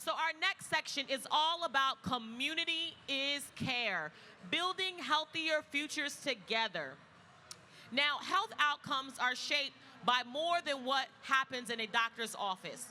So our next section is all about community is care, building healthier futures together. Now, health outcomes are shaped by more than what happens in a doctor's office.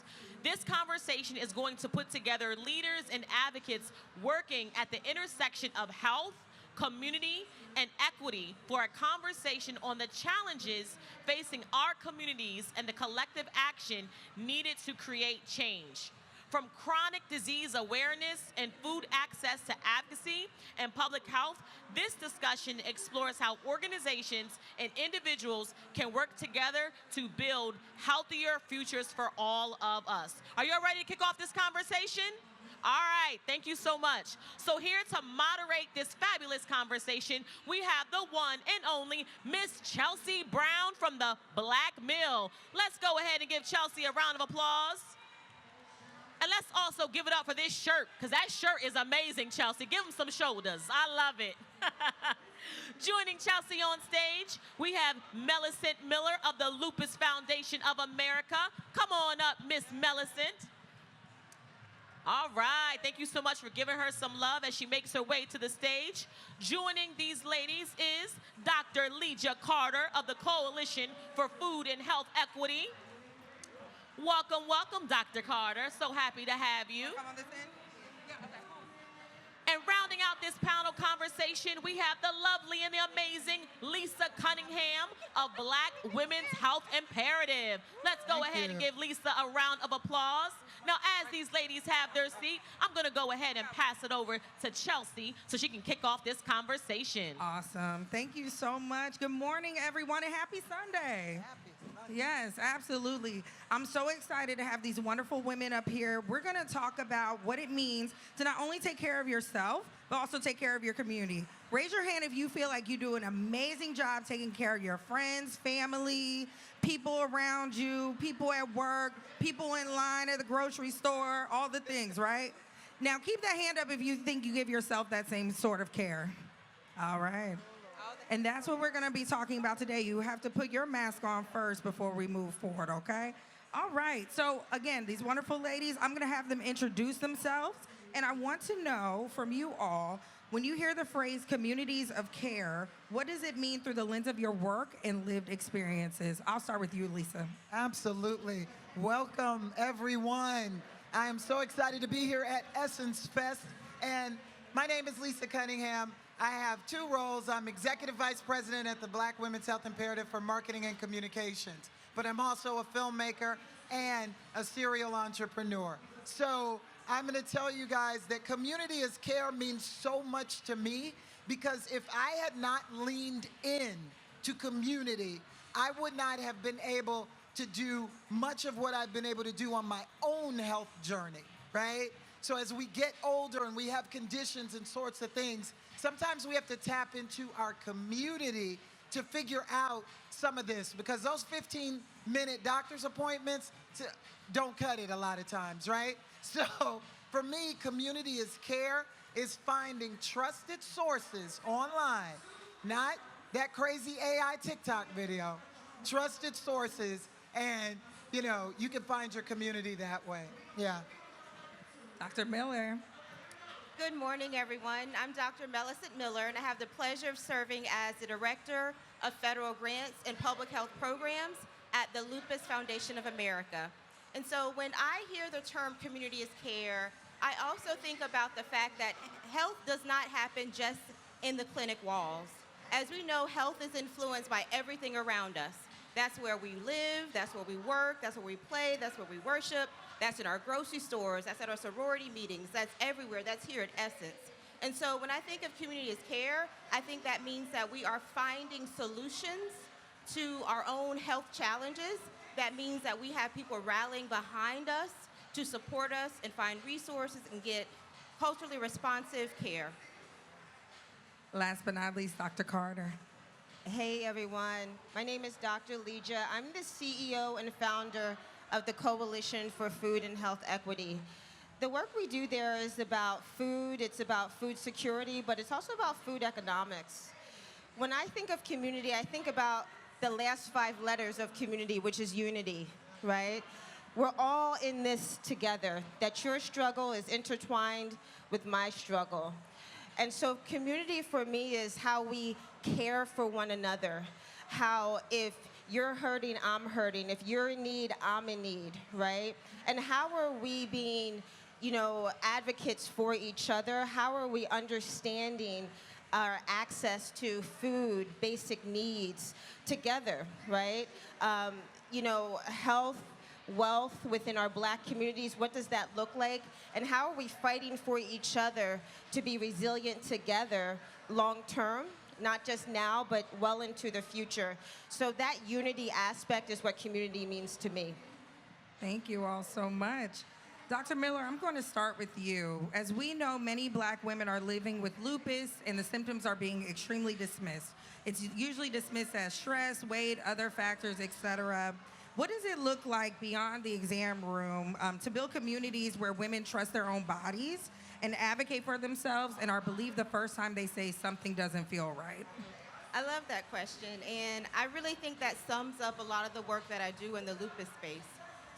This conversation is going to put together leaders and advocates working at the intersection of health, community, and equity for a conversation on the challenges facing our communities and the collective action needed to create change. From chronic disease awareness and food access to advocacy and public health, this discussion explores how organizations and individuals can work together to build healthier futures for all of us. Are you all ready to kick off this conversation? All right, thank you so much. So here to moderate this fabulous conversation, we have the one and only Miss Chelsea Brown from the Black Mill. Let's go ahead and give Chelsea a round of applause. And let's also give it up for this shirt, because that shirt is amazing, Chelsea. Give them some shoulders. I love it. Joining Chelsea on stage, we have Millicent Miller of the Lupus Foundation of America. Come on up, Miss Millicent. All right, thank you so much for giving her some love as she makes her way to the stage. Joining these ladies is Dr. Legia Carter of the Coalition for Food and Health Equity. Welcome, welcome, Dr. Carter. So happy to have you. Come on this end? Yeah, okay. And rounding out this panel conversation, we have the lovely and the amazing Lisa Cunningham of Black Women's Health Imperative. Let's go ahead and give Lisa a round of applause. Now, as these ladies have their seat, I'm going to go ahead and pass it over to Chelsea so she can kick off this conversation. Awesome. Thank you so much. Good morning, everyone, and happy Sunday. Happy Sunday. Yes, absolutely. I'm so excited to have these wonderful women up here. We're going to talk about what it means to not only take care of yourself, but also take care of your community. Raise your hand if you feel like you do an amazing job taking care of your friends, family, people around you, people at work, people in line at the grocery store, all the things, right? Now, keep that hand up if you think you give yourself that same sort of care. All right. And that's what we're going to be talking about today. You have to put your mask on first before we move forward, okay? All right. So, again, these wonderful ladies, I'm going to have them introduce themselves. And I want to know from you all, when you hear the phrase communities of care, what does it mean through the lens of your work and lived experiences? I'll start with you, Lisa. Absolutely. Welcome, everyone. I am so excited to be here at Essence Fest. And my name is Lisa Cunningham. I have two roles. I'm Executive Vice President at the Black Women's Health Imperative for Marketing and Communications. But I'm also a filmmaker and a serial entrepreneur. So I'm going to tell you guys that community is care means so much to me, because if I had not leaned in to community, I would not have been able to do much of what I've been able to do on my own health journey, right? So as we get older and we have conditions and sorts of things, sometimes we have to tap into our community to figure out some of this, because those 15-minute doctor's appointments don't cut it a lot of times, right? So for me, community is care is finding trusted sources online, not that crazy AI TikTok video, trusted sources, and you know, you can find your community that way. Yeah. Dr. Miller. Good morning, everyone. I'm Dr. Millicent Miller, and I have the pleasure of serving as the Director of Federal Grants and Public Health Programs at the Lupus Foundation of America. And so when I hear the term community is care, I also think about the fact that health does not happen just in the clinic walls. As we know, health is influenced by everything around us. That's where we live, that's where we work, that's where we play, that's where we worship, that's in our grocery stores, that's at our sorority meetings, that's everywhere, that's here at Essence. And so when I think of community as care, I think that means that we are finding solutions to our own health challenges. That means that we have people rallying behind us to support us and find resources and get culturally responsive care. Last but not least, Dr. Carter. Hey everyone, my name is Dr. Legia. I'm the CEO and founder of the Coalition for Food and Health Equity. The work we do there is about food, it's about food security, but it's also about food economics. When I think of community, I think about the last 5 letters of community, which is unity, right? we're all in this together, that your struggle is intertwined with my struggle. And so community for me is how we care for one another, how if you're hurting, I'm hurting. If you're in need, I'm in need, right? And how are we being, advocates for each other? How are we understanding our access to food, basic needs together, right? Health, wealth within our Black communities, what does that look like? And how are we fighting for each other to be resilient together long term? Not just now, but well into the future. So that unity aspect is what community means to me. Thank you all so much. Dr. Miller, I'm going to start with you. As we know, many Black women are living with lupus, and the symptoms are being extremely dismissed. It's usually dismissed as stress, weight, other factors, etc. What does it look like beyond the exam room to build communities where women trust their own bodies and advocate for themselves and are believed the first time they say something doesn't feel right? I love that question, and I really think that sums up a lot of the work that I do in the lupus space.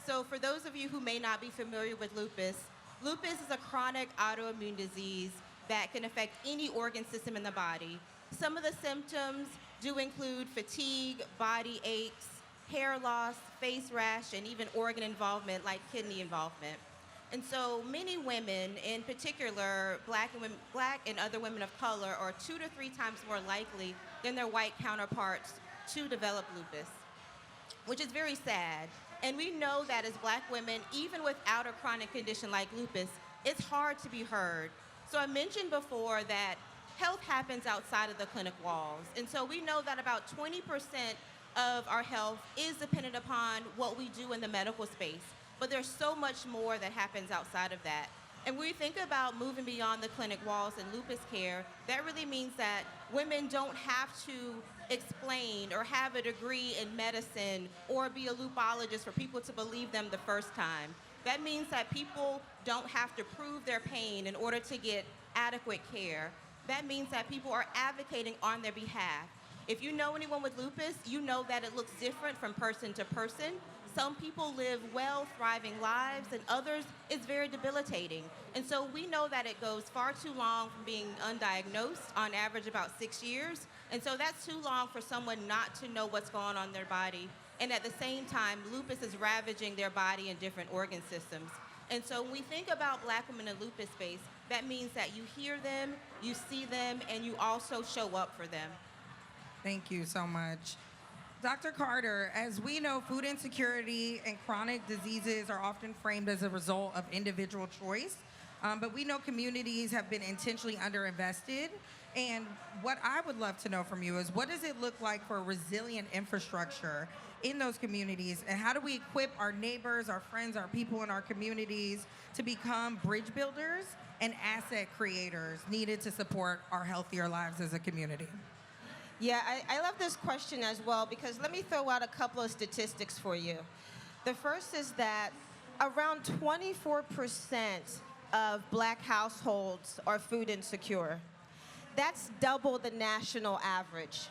So for those of you who may not be familiar with lupus, lupus is a chronic autoimmune disease that can affect any organ system in the body. Some of the symptoms do include fatigue, body aches, hair loss, face rash, and even organ involvement like kidney involvement. And so many women, in particular Black and other women of color, are 2 to 3 times more likely than their white counterparts to develop lupus, which is very sad. And we know that as Black women, even without a chronic condition like lupus, it's hard to be heard. So I mentioned before that health happens outside of the clinic walls. And so we know that about 20% of our health is dependent upon what we do in the medical space. But there's so much more that happens outside of that. And when we think about moving beyond the clinic walls and lupus care, that really means that women don't have to explain or have a degree in medicine or be a lupologist for people to believe them the first time. That means that people don't have to prove their pain in order to get adequate care. That means that people are advocating on their behalf. If you know anyone with lupus, you know that it looks different from person to person. Some people live well, thriving lives, and others, it's very debilitating. And so we know that it goes far too long from being undiagnosed, on average about 6 years. And so that's too long for someone not to know what's going on in their body. And at the same time, lupus is ravaging their body and different organ systems. And so when we think about Black women in lupus space, that means that you hear them, you see them, and you also show up for them. Thank you so much. Dr. Carter, as we know, food insecurity and chronic diseases are often framed as a result of individual choice, but we know communities have been intentionally underinvested. And what I would love to know from you is, what does it look like for a resilient infrastructure in those communities, and how do we equip our neighbors, our friends, our people in our communities to become bridge builders and asset creators needed to support our healthier lives as a community? Yeah, I love this question as well, because let me throw out a couple of statistics for you. The first is that around 24% of Black households are food insecure. That's double the national average,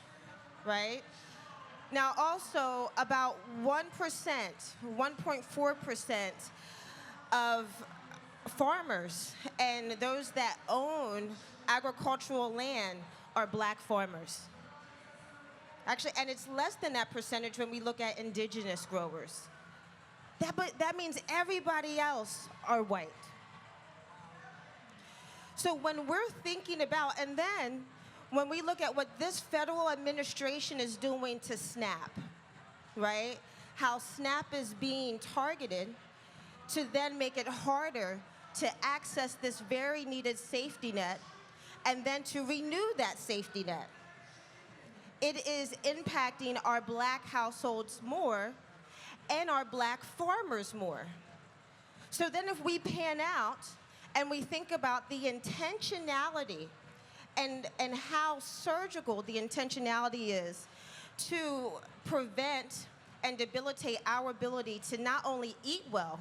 right? Now also, about 1%, 1.4% of farmers and those that own agricultural land are Black farmers. Actually, and it's less than that percentage when we look at indigenous growers. That means everybody else are white. So when we're thinking about, and then when we look at what this federal administration is doing to SNAP, right? How SNAP is being targeted to then make it harder to access this very needed safety net, and then to renew that safety net. It is impacting our Black households more and our Black farmers more. So then if we pan out and we think about the intentionality and how surgical the intentionality is to prevent and debilitate our ability to not only eat well,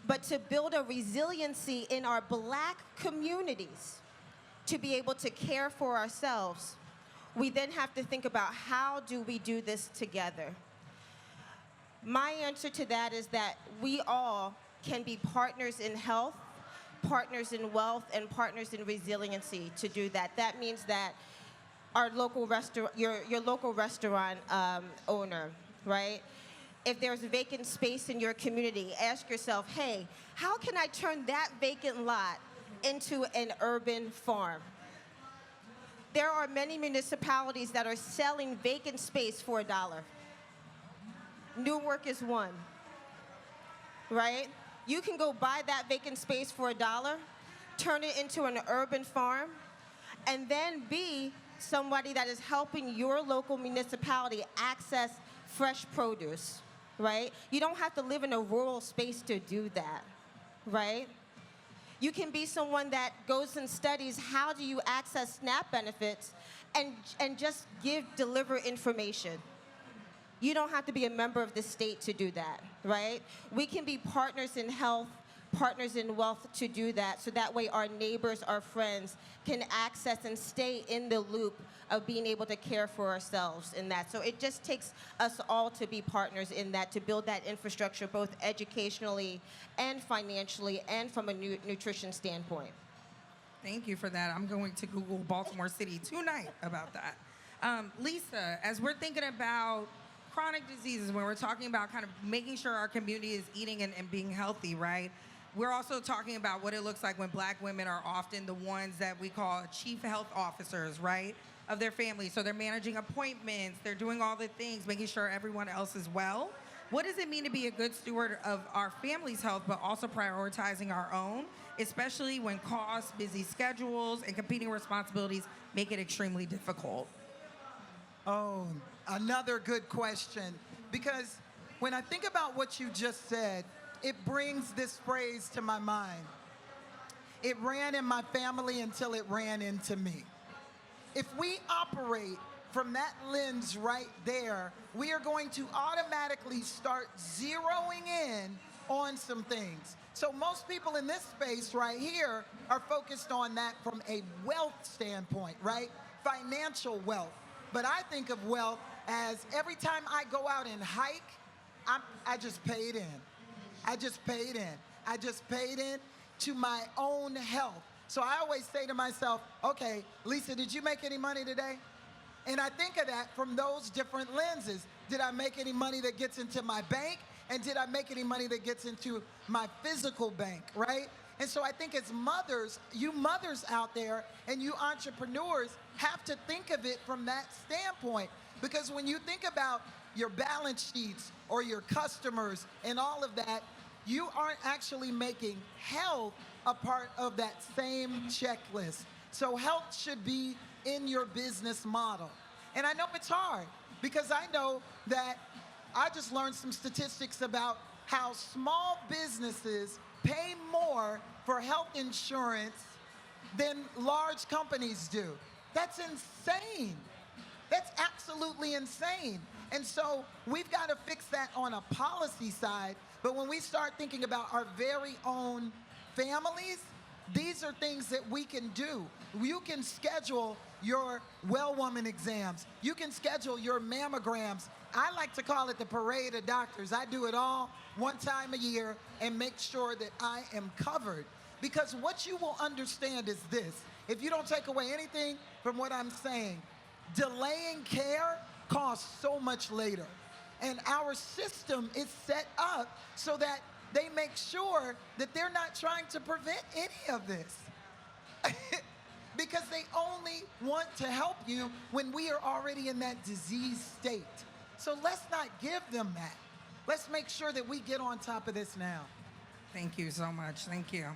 but to build a resiliency in our Black communities to be able to care for ourselves, we then have to think about, how do we do this together? My answer to that is that we all can be partners in health, partners in wealth, and partners in resiliency to do that. That means that our local restaurant, your local restaurant owner, right? If there's a vacant space in your community, ask yourself, hey, how can I turn that vacant lot into an urban farm? There are many municipalities that are selling vacant space for $1. Newark is one, right? You can go buy that vacant space for $1, turn it into an urban farm, and then be somebody that is helping your local municipality access fresh produce, right? You don't have to live in a rural space to do that, right? You can be someone that goes and studies how do you access SNAP benefits and just deliver information. You don't have to be a member of the state to do that, right? We can be partners in health, partners in wealth to do that, so that way our neighbors, our friends can access and stay in the loop of being able to care for ourselves in that. So it just takes us all to be partners in that, to build that infrastructure both educationally and financially and from a nutrition standpoint. Thank you for that. I'm going to Google Baltimore City tonight about that. Lisa, as we're thinking about chronic diseases, when we're talking about kind of making sure our community is eating and being healthy, right? We're also talking about what it looks like when Black women are often the ones that we call chief health officers, right, of their family. So they're managing appointments, they're doing all the things, making sure everyone else is well. What does it mean to be a good steward of our family's health, but also prioritizing our own, especially when costs, busy schedules, and competing responsibilities make it extremely difficult? Oh, another good question. Because when I think about what you just said, it brings this phrase to my mind. It ran in my family until it ran into me. If we operate from that lens right there, we are going to automatically start zeroing in on some things. So most people in this space right here are focused on that from a wealth standpoint, right? Financial wealth. But I think of wealth as every time I go out and hike, I just paid in. I just paid in. I just paid in to my own health. So I always say to myself, okay, Lisa, did you make any money today? And I think of that from those different lenses. Did I make any money that gets into my bank? And did I make any money that gets into my physical bank, right? And so I think as mothers, you mothers out there and you entrepreneurs have to think of it from that standpoint. Because when you think about your balance sheets or your customers and all of that, you aren't actually making health a part of that same checklist. So health should be in your business model. And I know it's hard because I know that I just learned some statistics about how small businesses pay more for health insurance than large companies do. That's insane. That's absolutely insane. And so we've got to fix that on a policy side. But when we start thinking about our very own families, these are things that we can do. You can schedule your well woman exams. You can schedule your mammograms. I like to call it the parade of doctors. I do it all one time a year and make sure that I am covered. Because what you will understand is this. If you don't take away anything from what I'm saying, delaying care costs so much later. And our system is set up so that they make sure that they're not trying to prevent any of this. Because they only want to help you when we are already in that disease state. So let's not give them that. Let's make sure that we get on top of this now. Thank you so much. Thank you.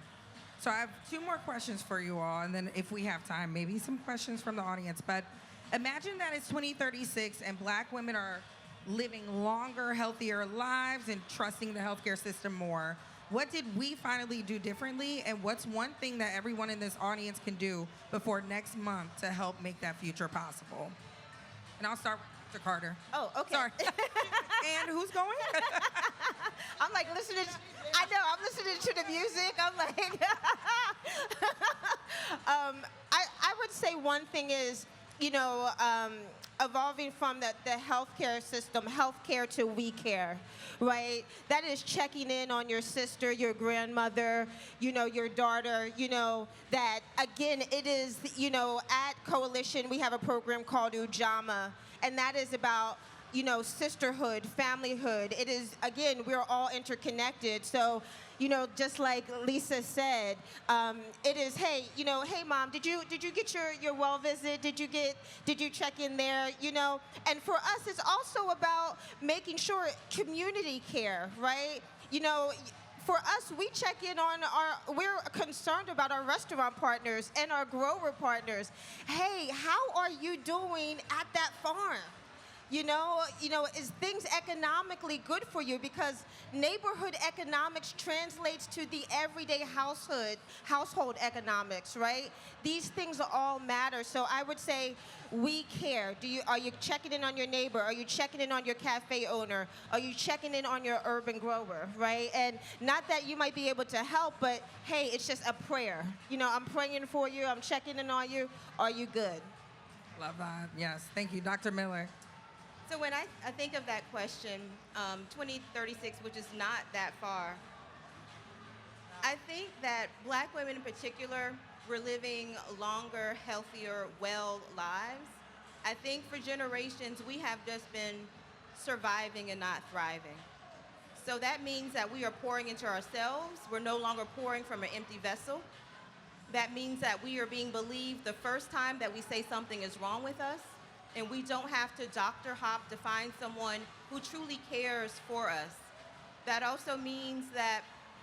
So I have two more questions for you all, and then if we have time, maybe some questions from the audience. But imagine that it's 2036 and Black women are living longer, healthier lives and trusting the healthcare system more. What did we finally do differently, and what's one thing that everyone in this audience can do before next month to help make that future possible? And I'll start with Dr. Carter. Oh, okay. Sorry. And who's going? I'm like listening. I know. I'm listening to the music. I'm like, I would say one thing is, evolving from the healthcare system, healthcare to we care, right? That is checking in on your sister, your grandmother, your daughter, that again, it is, at Coalition, we have a program called Ujama, and that is about sisterhood, familyhood. It is, again, we're all interconnected. So, just like Lisa said, it is, hey, hey, Mom, did you get your well visit? Did you check in there? And for us, it's also about making sure community care, right? For us, we check in on we're concerned about our restaurant partners and our grower partners. Hey, how are you doing at that farm? Is things economically good for you? Because neighborhood economics translates to the everyday household economics, right? These things all matter. So I would say we care. Are you checking in on your neighbor? Are you checking in on your cafe owner? Are you checking in on your urban grower, right? And not that you might be able to help, but hey, it's just a prayer. I'm praying for you. I'm checking in on you. Are you good? Love that. Yes. Thank you, Dr. Miller. So when I think of that question, 2036, which is not that far, I think that Black women in particular, we're living longer, healthier, well lives. I think for generations, we have just been surviving and not thriving. So that means that we are pouring into ourselves. We're no longer pouring from an empty vessel. That means that we are being believed the first time that we say something is wrong with us. And we don't have to doctor hop to find someone who truly cares for us. That also means that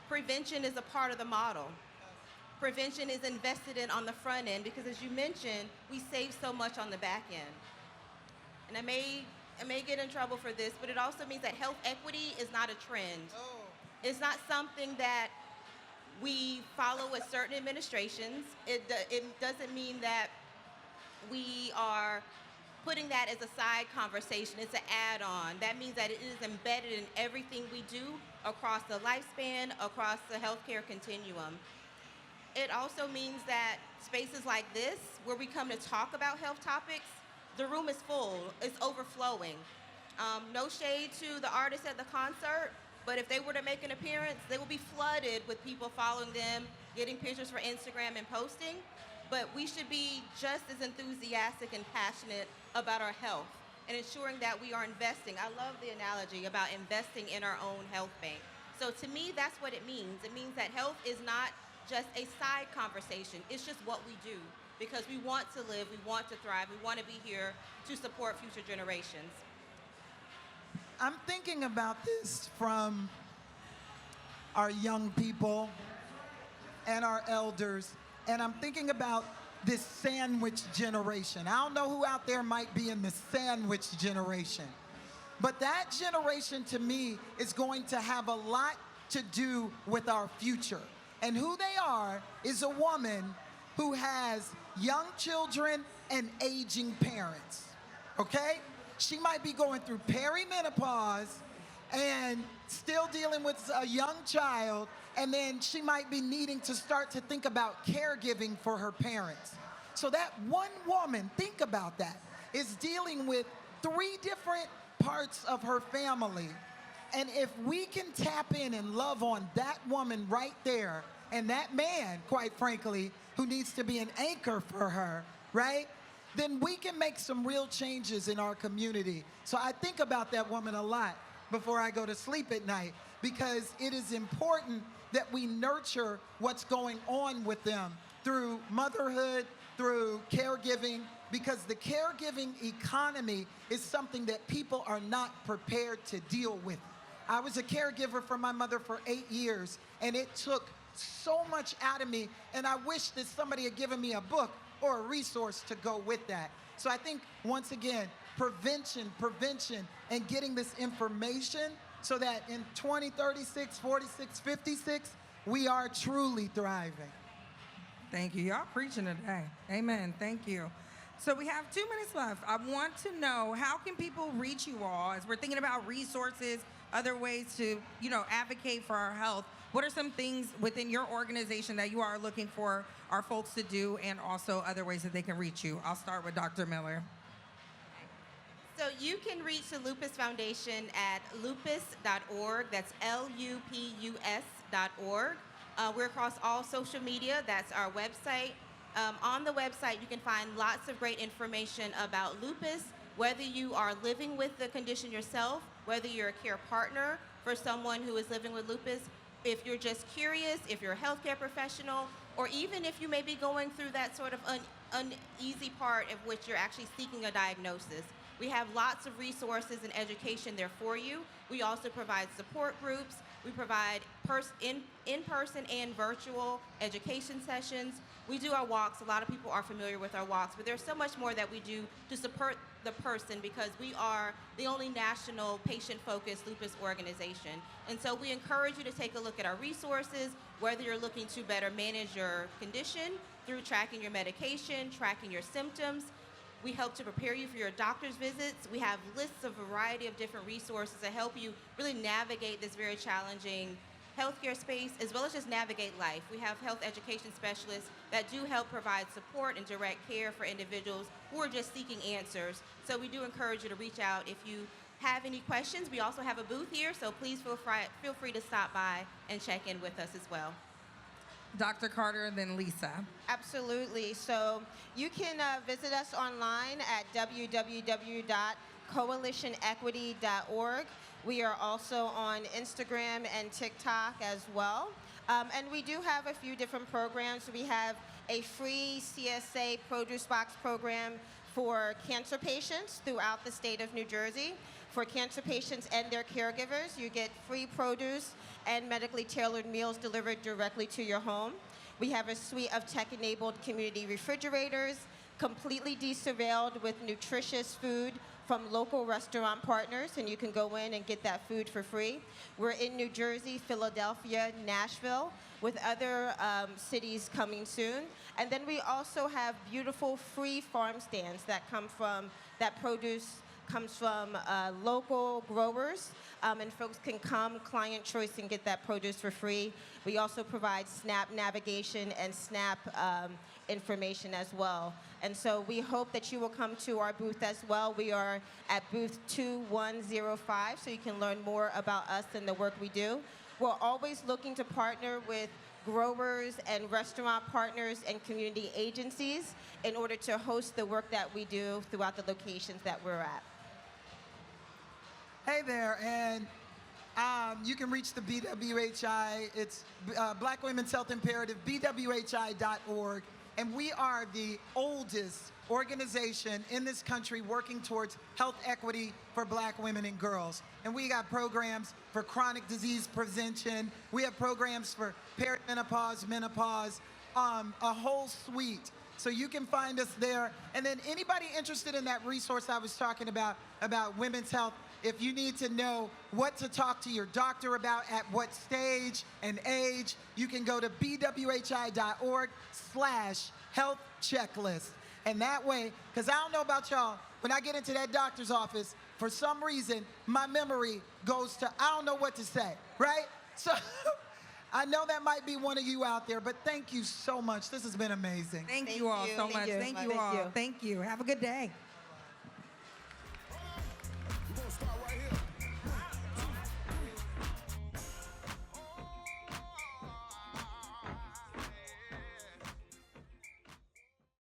prevention is a part of the model. Prevention is invested in on the front end because, as you mentioned, we save so much on the back end. And I may get in trouble for this, but it also means that health equity is not a trend. It's not something that we follow with certain administrations. It doesn't mean that we are putting that as a side conversation. It's an add-on. That means that it is embedded in everything we do across the lifespan, across the healthcare continuum. It also means that spaces like this, where we come to talk about health topics, the room is full, it's overflowing. No shade to the artists at the concert, but if they were to make an appearance, they will be flooded with people following them, getting pictures for Instagram and posting. But we should be just as enthusiastic and passionate about our health and ensuring that we are investing. I love the analogy about investing in our own health bank. So to me, that's what it means. It means that health is not just a side conversation. It's just what we do because we want to live, we want to thrive, we want to be here to support future generations. I'm thinking about this from our young people and our elders, and I'm thinking about this sandwich generation. I don't know who out there might be in the sandwich generation, but that generation to me is going to have a lot to do with our future. And who they are is a woman who has young children and aging parents, okay? She might be going through perimenopause and still dealing with a young child, and then she might be needing to start to think about caregiving for her parents. So that one woman, think about that, is dealing with 3 different parts of her family. And if we can tap in and love on that woman right there, and that man, quite frankly, who needs to be an anchor for her, right? Then we can make some real changes in our community. So I think about that woman a lot before I go to sleep at night, because it is important that we nurture what's going on with them through motherhood, through caregiving, because the caregiving economy is something that people are not prepared to deal with. I was a caregiver for my mother for 8 years, and it took so much out of me, and I wish that somebody had given me a book or a resource to go with that. So I think, once again, prevention, and getting this information so that in 2036, 46, 56, we are truly thriving. Thank you. Y'all preaching today. Amen. Thank you. So we have 2 minutes left. I want to know, how can people reach you all as we're thinking about resources, other ways to, advocate for our health? What are some things within your organization that you are looking for our folks to do, and also other ways that they can reach you? I'll start with Dr. Miller. So you can reach the Lupus Foundation at lupus.org. That's lupus.org. We're across all social media. That's our website. On the website, you can find lots of great information about lupus, whether you are living with the condition yourself, whether you're a care partner for someone who is living with lupus, if you're just curious, if you're a healthcare professional, or even if you may be going through that sort of uneasy part of which you're actually seeking a diagnosis. We have lots of resources and education there for you. We also provide support groups. We provide in-person and virtual education sessions. We do our walks. A lot of people are familiar with our walks, but there's so much more that we do to support the person because we are the only national patient-focused lupus organization. And so we encourage you to take a look at our resources, whether you're looking to better manage your condition through tracking your medication, tracking your symptoms. We help to prepare you for your doctor's visits. We have lists of a variety of different resources to help you really navigate this very challenging healthcare space, as well as just navigate life. We have health education specialists that do help provide support and direct care for individuals who are just seeking answers. So we do encourage you to reach out if you have any questions. We also have a booth here, so please feel free to stop by and check in with us as well. Dr. Carter and then Lisa. Absolutely. So you can visit us online at www.coalitionequity.org. We are also on Instagram and TikTok as well. And we do have a few different programs. We have a free CSA produce box program for cancer patients throughout the state of New Jersey. For cancer patients and their caregivers, you get free produce and medically tailored meals delivered directly to your home. We have a suite of tech-enabled community refrigerators, completely de-surveilled with nutritious food from local restaurant partners, and you can go in and get that food for free. We're in New Jersey, Philadelphia, Nashville, with other cities coming soon. And then we also have beautiful free farm stands that produce comes from local growers, and folks can come, client choice, and get that produce for free. We also provide SNAP navigation and SNAP information as well. And so we hope that you will come to our booth as well. We are at booth 2105, so you can learn more about us and the work we do. We're always looking to partner with growers and restaurant partners and community agencies in order to host the work that we do throughout the locations that we're at. Hey there, and you can reach the BWHI. It's Black Women's Health Imperative, bwhi.org. And we are the oldest organization in this country working towards health equity for Black women and girls. And we got programs for chronic disease prevention. We have programs for perimenopause, menopause, a whole suite. So you can find us there. And then anybody interested in that resource I was talking about women's health, if you need to know what to talk to your doctor about at what stage and age, you can go to bwhi.org/health checklist. And that way, because I don't know about y'all, when I get into that doctor's office, for some reason, my memory goes to, I don't know what to say, right? So I know that might be one of you out there, but thank you so much. This has been amazing. Thank you all so much. Thank you all. Thank you. Have a good day. We're gonna start right here.